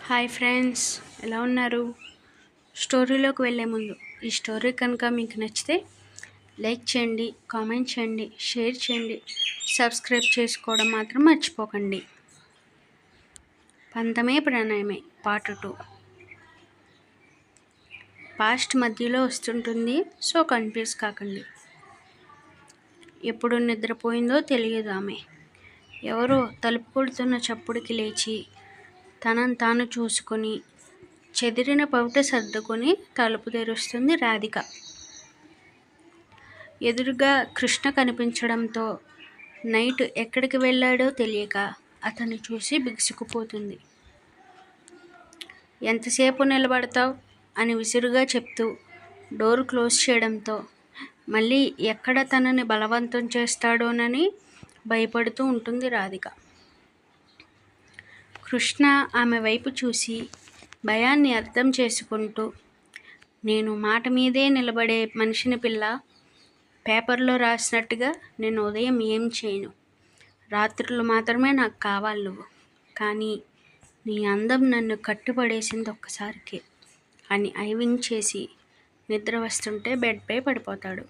Hi friends, ఎలా ఉన్నారు? స్టోరీలోకి వెళ్ళే ముందు ఈ స్టోరీ కనుక మీకు నచ్చితే లైక్ చేయండి, కామెంట్ చేయండి, షేర్ చేయండి, సబ్స్క్రైబ్ చేసుకోవడం మాత్రం మర్చిపోకండి. పంతమే ప్రణయమే పార్ట్ 2. పాస్ట్ మధ్యలో వస్తుంటుంది, సో కన్ఫ్యూజ్ కాకండి. ఎప్పుడు నిద్రపోయిందో తెలియదు ఆమె. ఎవరో తలుపు కొడుతున్న చప్పుడుకి లేచి తనను తాను చూసుకొని చెదిరిన పవిట సర్దుకొని తలుపు తెరుస్తుంది రాధిక. ఎదురుగా కృష్ణ కనిపించడంతో నైట్ ఎక్కడికి వెళ్ళాడో తెలియక అతన్ని చూసి బిగుసుకుపోతుంది. ఎంతసేపు నిలబడతావు అని విసురుగా చెప్తూ డోర్ క్లోజ్ చేయడంతో మళ్ళీ ఎక్కడ తనని బలవంతం చేస్తాడోనని భయపడుతూ ఉంటుంది రాధిక. కృష్ణ ఆమె వైపు చూసి భయాన్ని అర్థం చేసుకుంటూ, నేను మాట మీదే నిలబడే మనిషిని పిల్ల. పేపర్లో రాసినట్టుగా నేను ఉదయం ఏం చేయను. రాత్రులు మాత్రమే నాకు కావాలి నువ్వు. కానీ నీ అందం నన్ను కట్టుపడేసింది ఒక్కసారికే అని ఐవింగ్ చేసి నిద్ర వస్తుంటే బెడ్పై పడిపోతాడు.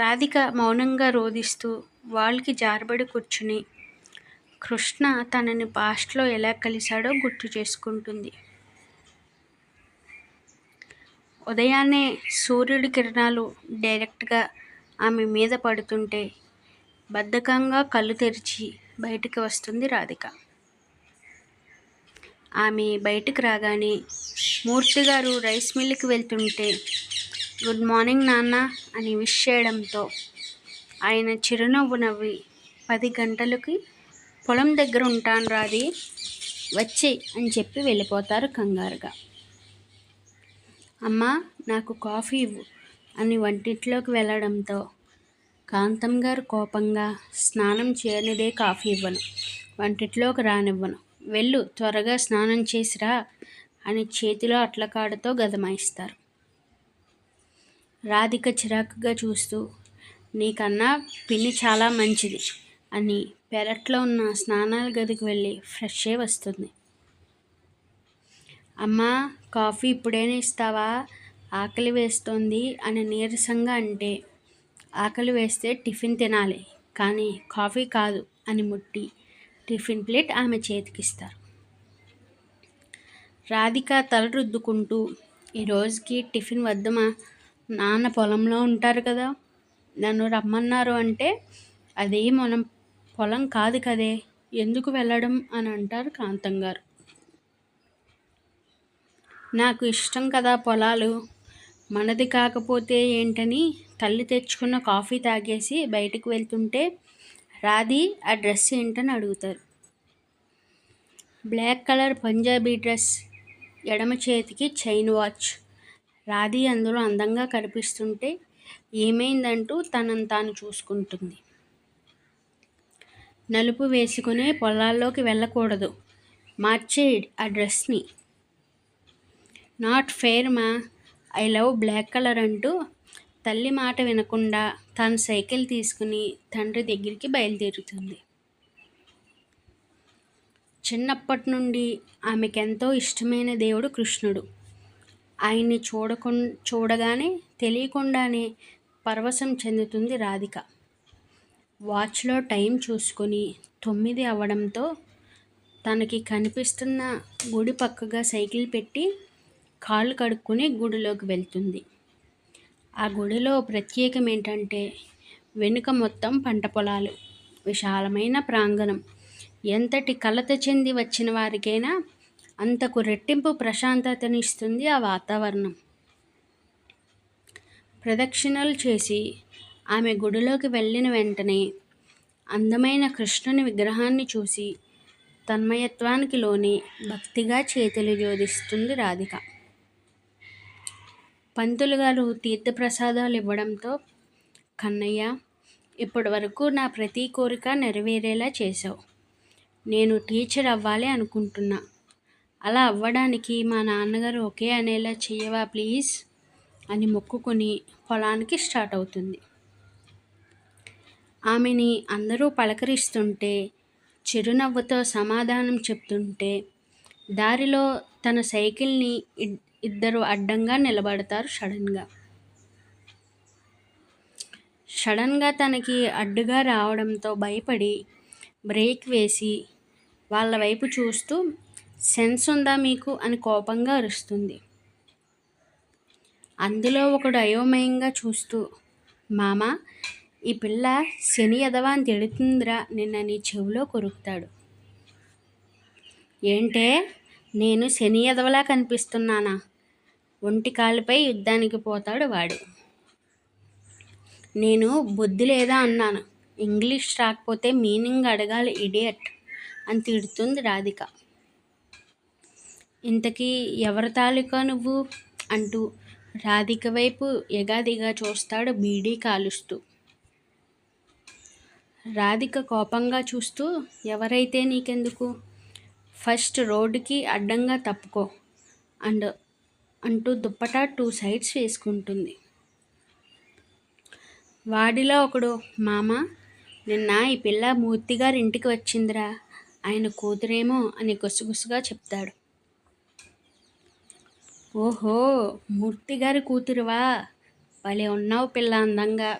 రాధిక మౌనంగా రోదిస్తూ వాళ్ళకి జారబడి కూర్చుని కృష్ణ తనని పాస్ట్లో ఎలా కలిశాడో గుర్తు చేసుకుంటుంది. ఉదయాన్నే సూర్యుడి కిరణాలు డైరెక్ట్గా ఆమె మీద పడుతుంటే బద్ధకంగా కళ్ళు తెరిచి బయటికి వస్తుంది రాధిక. ఆమె బయటికి రాగానే మూర్తి గారు రైస్ మిల్లుకి వెళ్తుంటే గుడ్ మార్నింగ్ నాన్న అని విష్ చేయడంతో ఆయన చిరునవ్వు నవ్వి 10 గంటలకి పొలం దగ్గర ఉంటాను రాది, వచ్చి అని చెప్పి వెళ్ళిపోతారు కంగారుగా. అమ్మా నాకు కాఫీ ఇవ్వు అని వంటింట్లోకి వెళ్ళడంతో కాంతం గారు కోపంగా, స్నానం చేయనిదే కాఫీ ఇవ్వను, వంటింట్లోకి రానివ్వను, వెళ్ళు త్వరగా స్నానం చేసిరా అని చేతిలో అట్లకాడతో గదమాయిస్తారు. రాధిక చిరాకుగా చూస్తూ నీకన్నా పిన్ని చాలా మంచిది అని పెరట్లో ఉన్న స్నానాల గదికి వెళ్ళి ఫ్రెష్ అయి వస్తుంది. అమ్మా కాఫీ ఇప్పుడైనా ఇస్తావా, ఆకలి వేస్తోంది అని నీరసంగా అంటే, ఆకలి వేస్తే టిఫిన్ తినాలి కానీ కాఫీ కాదు అని ముట్టి టిఫిన్ ప్లేట్ ఆమె చేతికిస్తారు. రాధిక తల రుద్దుకుంటూ ఈ రోజుకి టిఫిన్ వద్దమా, నాన్న పొలంలో ఉంటారు కదా, నన్ను రమ్మన్నారు అంటే అదే మనం పొలం కాదు కదే, ఎందుకు వెళ్ళడం అని అంటారు కాంతం గారు. నాకు ఇష్టం కదా పొలాలు, మనది కాకపోతే ఏంటని తల్లి తెచ్చుకున్న కాఫీ తాగేసి బయటకు వెళ్తుంటే రాధి ఆ డ్రెస్ ఏంటని అడుగుతారు. బ్లాక్ కలర్ పంజాబీ డ్రెస్, ఎడమ చేతికి చైన్ వాచ్. రాధి అందులో అందంగా కనిపిస్తుంటే ఏమైందంటూ తనను తాను చూసుకుంటుంది. నలుపు వేసుకునే పొలాల్లోకి వెళ్ళకూడదు, మార్చే ఆ డ్రెస్ని. నాట్ ఫెయిర్ మా, ఐ లవ్ బ్లాక్ కలర్ అంటూ తల్లి మాట వినకుండా తను సైకిల్ తీసుకుని తండ్రి దగ్గరికి బయలుదేరుతుంది. చిన్నప్పటి నుండి ఆమెకెంతో ఇష్టమైన దేవుడు కృష్ణుడు. ఆయన్ని చూడగానే తెలియకుండానే పరవశం చెందుతుంది రాధిక. వాచ్లో టైం చూసుకొని 9 అవ్వడంతో తనకి కనిపిస్తున్న గుడి పక్కగా సైకిల్ పెట్టి కాళ్ళు కడుక్కొని గుడిలోకి వెళ్తుంది. ఆ గుడిలో ప్రత్యేకం ఏంటంటే వెనుక మొత్తం పంట పొలాలు, విశాలమైన ప్రాంగణం. ఎంతటి కలత చెంది వచ్చిన వారికైనా అంతకు రెట్టింపు ప్రశాంతతనిస్తుంది ఆ వాతావరణం. ప్రదక్షిణలు చేసి ఆమె గుడిలోకి వెళ్ళిన వెంటనే అందమైన కృష్ణుని విగ్రహాన్ని చూసి తన్మయత్వానికి లోని భక్తిగా చేతులు జోడిస్తుంది రాధిక. పంతులు గారు తీర్థప్రసాదాలు ఇవ్వడంతో కన్నయ్య, ఇప్పటి వరకు నా ప్రతి కోరిక నెరవేరేలా చేశావు. నేను టీచర్ అవ్వాలి అనుకుంటున్నా. అలా అవ్వడానికి మా నాన్నగారు ఓకే అనేలా చెయ్యవా ప్లీజ్ అని మొక్కుకొని పొలానికి స్టార్ట్ అవుతుంది. ఆమెని అందరూ పలకరిస్తుంటే చిరునవ్వుతో సమాధానం చెప్తుంటే దారిలో తన సైకిల్ని ఇద్దరు అడ్డంగా నిలబడతారు. సడన్గా తనకి అడ్డుగా రావడంతో భయపడి బ్రేక్ వేసి వాళ్ళ వైపు చూస్తూ సెన్స్ ఉందా మీకు అని కోపంగా అరుస్తుంది. అందులో ఒకడు అయోమయంగా చూస్తూ, మామ, ఈ పిల్ల శని ఎదవా అని తిడుతుందిరా నిన్నని చెవిలో కొరుకుతాడు. ఏంటే, నేను శని ఎదవలా కనిపిస్తున్నానా? ఒంటి కాలుపై యుద్ధానికి పోతాడు వాడు. నేను బుద్ధి లేదా అన్నాను. ఇంగ్లీష్ రాకపోతే మీనింగ్ అడగాలి ఇడియట్ అని తిడుతుంది రాధిక. ఇంతకీ ఎవరి తాలూకా నువ్వు అంటూ రాధిక వైపు ఎగాదిగా చూస్తాడు బీడీ కాలుస్తూ. రాధిక కోపంగా చూస్తూ, ఎవరైతే నీకెందుకు, ఫస్ట్ రోడ్డుకి అడ్డంగా తప్పుకో అంటూ దుప్పటా 2 సైడ్స్ వేసుకుంటుంది. వాడిలో ఒకడు, మామ, నిన్న ఈ పిల్ల మూర్తిగారి ఇంటికి వచ్చిందిరా, ఆయన కూతురేమో అని గుసగుసగా చెప్తాడు. ఓహో, మూర్తిగారి కూతురువా, భలే ఉన్నావు పిల్ల అందంగా.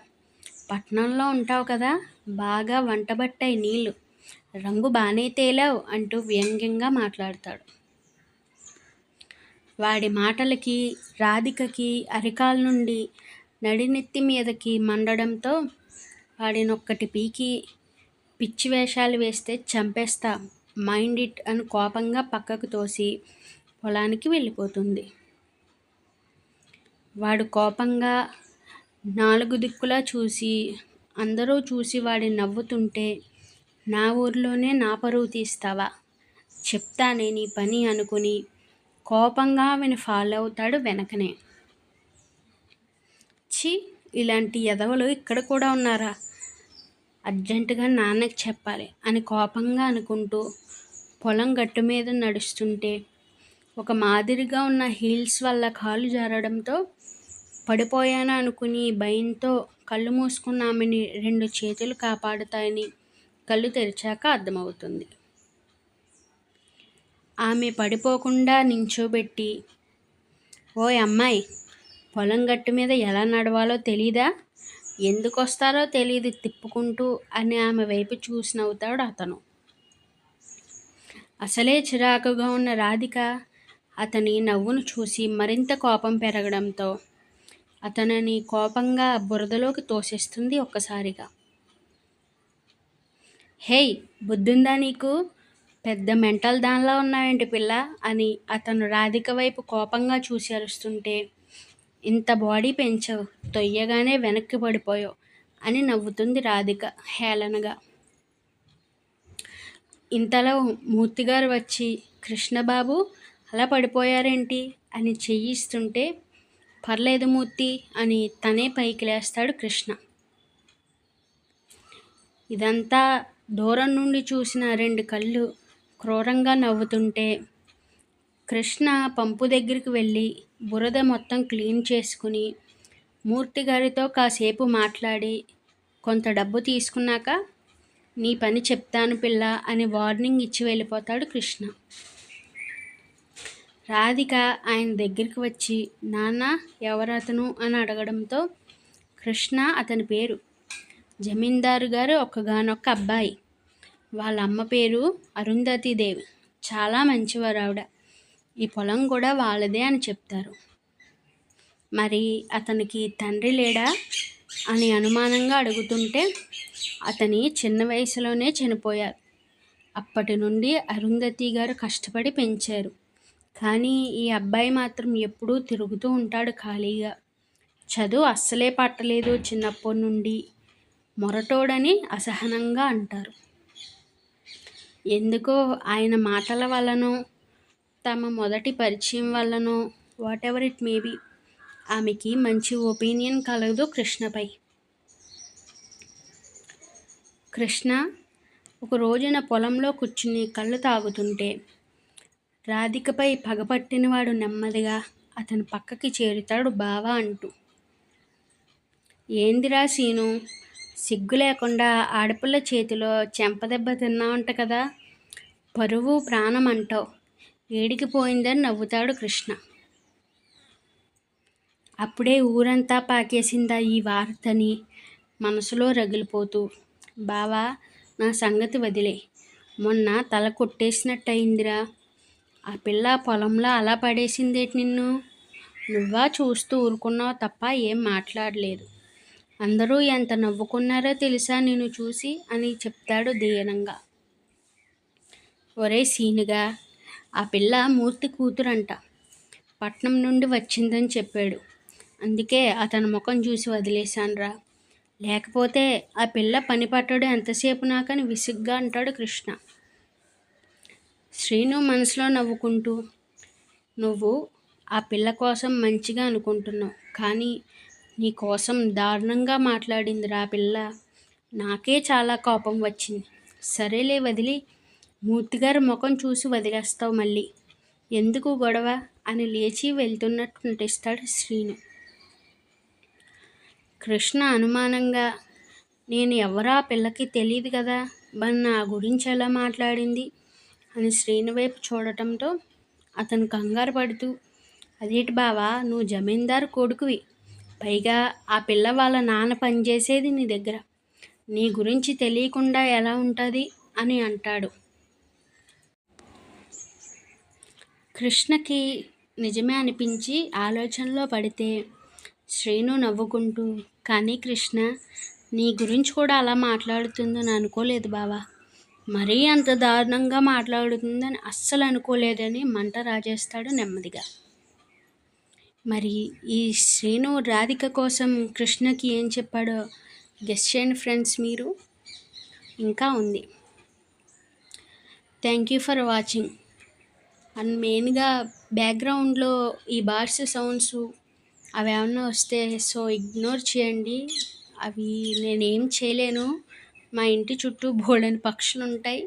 పట్నంలో ఉంటావు కదా, బాగా వంటబట్టాయి నీళ్ళు, రంగు బాగానే తేలావు అంటూ వ్యంగ్యంగా మాట్లాడతాడు. వాడి మాటలకి రాధికకి అరికాల నుండి నడినెత్తి మీదకి మండడంతో వాడినొక్కటి పీకి, పిచ్చి వేషాలు వేస్తే చంపేస్తా, మైండ్ ఇట్ అని కోపంగా పక్కకు తోసి పొలానికి వెళ్ళిపోతుంది. వాడు కోపంగా 4 దిక్కులా చూసి, అందరూ చూసి వాడి నవ్వుతుంటే, నా ఊర్లోనే నా పరువు తీస్తావా, చెప్తానే నీ పని అనుకుని కోపంగా ఆమెను ఫాలో అవుతాడు వెనకనే. ఛీ, ఇలాంటి ఎదవలు ఇక్కడ కూడా ఉన్నారా, అర్జెంటుగా నాన్నకి చెప్పాలి అని కోపంగా అనుకుంటూ పొలం గట్టు మీద నడుస్తుంటే ఒక మాదిరిగా ఉన్న హీల్స్ వల్ల కాలు జారడంతో పడిపోయాను అనుకుని భయంతో కళ్ళు మూసుకున్న ఆమెని 2 చేతులు కాపాడుతాయని కళ్ళు తెరిచాక అర్థమవుతుంది. ఆమె పడిపోకుండా నించోబెట్టి, ఓయ్ అమ్మాయి, పొలం గట్టు మీద ఎలా నడవాలో తెలీదా, ఎందుకు వస్తారో తెలీదు తిప్పుకుంటూ అని ఆమె వైపు చూసి నవ్వుతాడు అతను. అసలే చిరాకుగా ఉన్న రాధిక అతని నవ్వును చూసి మరింత కోపం పెరగడంతో అతనిని కోపంగా బురదలోకి తోసేస్తుంది ఒక్కసారిగా. హేయ్, బుద్ధుందా నీకు, పెద్ద మెంటల్ దానిలా ఉన్నావేంటి పిల్ల అని అతను రాధిక వైపు కోపంగా చూసి అరుస్తుంటే, ఇంత బాడీ పెంచావు, తొయ్యగానే వెనక్కి పడిపోయావు అని నవ్వుతుంది రాధిక హేళనగా. ఇంతలో మూర్తిగారు వచ్చి, కృష్ణబాబు అలా పడిపోయారేంటి అని చెయ్యిస్తుంటే, పర్లేదు మూర్తి అని తనే పైకి లేస్తాడు కృష్ణ. ఇదంతా దూరం నుండి చూసిన 2 కళ్ళు క్రూరంగా నవ్వుతుంటే కృష్ణ పంపు దగ్గరికి వెళ్ళి బురద మొత్తం క్లీన్ చేసుకుని మూర్తి గారితో కాసేపు మాట్లాడి కొంత డబ్బు తీసుకున్నాక, నీ పని చెప్తాను పిల్ల అని వార్నింగ్ ఇచ్చి వెళ్ళిపోతాడు కృష్ణ. రాధిక ఆయన దగ్గరికి వచ్చి, నాన్న, ఎవరతను అని అడగడంతో కృష్ణ అతని పేరు, జమీందారు గారు ఒక్కగానొక్క అబ్బాయి, వాళ్ళ అమ్మ పేరు అరుంధతీదేవి, చాలా మంచివారు ఆవిడ, ఈ పొలం కూడా వాళ్ళదే అని చెప్తారు. మరి అతనికి తండ్రి లేడా అని అనుమానంగా అడుగుతుంటే, అతని చిన్న వయసులోనే చనిపోయారు, అప్పటి నుండి అరుంధతి గారు కష్టపడి పెంచారు, కానీ ఈ అబ్బాయి మాత్రం ఎప్పుడూ తిరుగుతూ ఉంటాడు ఖాళీగా, చదువు అస్సలే పట్టలేదు చిన్నప్పటి నుండి, మొరటోడని అసహనంగా అంటారు. ఎందుకో ఆయన మాటల వల్లనో తమ మొదటి పరిచయం వల్లనో వాట్ ఎవర్ ఇట్ మేబీ ఆమెకి మంచి ఒపీనియన్ కలగదు కృష్ణపై. కృష్ణ ఒక రోజున పొలంలో కూర్చుని కళ్ళు తాగుతుంటే రాధికపై పగపట్టినవాడు నెమ్మదిగా అతని పక్కకి చేరుతాడు బావా అంటూ. ఏందిరా సీను, సిగ్గు లేకుండా ఆడపిల్ల చేతిలో చెంపదెబ్బ తిన్నావంట కదా, పరువు ప్రాణం అంటావు, ఏడికి పోయిందని నవ్వుతాడు కృష్ణ. అప్పుడే ఊరంతా పాకేసిందా ఈ వార్తని మనసులో రగిలిపోతూ. బావా, నా సంగతి వదిలే, మొన్న తల కొట్టేసినట్టయిందిరా. ఆ పిల్ల పొలంలో అలా పడేసిందేటి నిన్ను? నువ్వా చూస్తూ ఊరుకున్నావు తప్ప ఏం మాట్లాడలేదు. అందరూ ఎంత నవ్వుకున్నారో తెలుసా నిన్ను చూసి అని చెప్తాడు దీనంగా. ఒరే సీనుగా, ఆ పిల్ల మూర్తి కూతురంట, పట్నం నుండి వచ్చిందని చెప్పాడు. అందుకే అతని ముఖం చూసి వదిలేశాన్రా. లేకపోతే ఆ పిల్ల పని పట్టడు ఎంతసేపు నాకని విసుగ్గా అంటాడు కృష్ణ. శ్రీను మనసులో నవ్వుకుంటూ, నువ్వు ఆ పిల్ల కోసం మంచిగా అనుకుంటున్నావు, కానీ నీ కోసం దారుణంగా మాట్లాడిందిరా ఆ పిల్ల. నాకే చాలా కోపం వచ్చింది. సరేలే వదిలి, మూర్తిగారి ముఖం చూసి వదిలేస్తావు మళ్ళీ. ఎందుకు గొడవ అని లేచి వెళ్తున్నట్టు నటిస్తాడు శ్రీను. కృష్ణ అనుమానంగా, నేను ఎవరో ఆ పిల్లకి తెలియదు కదా, మరి నా గురించి ఎలా మాట్లాడింది అని శ్రీను వైపు చూడటంతో అతను కంగారు పడుతూ, అదేంటి బావా, నువ్వు జమీందారు కొడుకువి, పైగా ఆ పిల్ల వాళ్ళ నాన్న పనిచేసేది నీ దగ్గర, నీ గురించి తెలియకుండా ఎలా ఉంటుంది అని అంటాడు. కృష్ణకి నిజమే అనిపించి ఆలోచనలో పడితే శ్రీను నవ్వుకుంటూ, కానీ కృష్ణ, నీ గురించి కూడా అలా మాట్లాడుతుందని అనుకోలేదు బావా, మరీ అంత దారుణంగా మాట్లాడుతుందని అస్సలు అనుకోలేదని మంట రాజేస్తాడు నెమ్మదిగా. మరి ఈ శ్రీను రాధిక కోసం కృష్ణకి ఏం చెప్పాడో గెస్ చేయండి ఫ్రెండ్స్ మీరు. ఇంకా ఉంది. Thank you for watching. And మెయిన్గా బ్యాక్గ్రౌండ్లో ఈ బార్స్ సౌండ్స్ అవి ఏమన్నా వస్తే సో ఇగ్నోర్ చేయండి. అవి నేనేం చేయలేను, మా ఇంటి చుట్టూ బోలెడన్ని పక్షులు ఉంటాయి.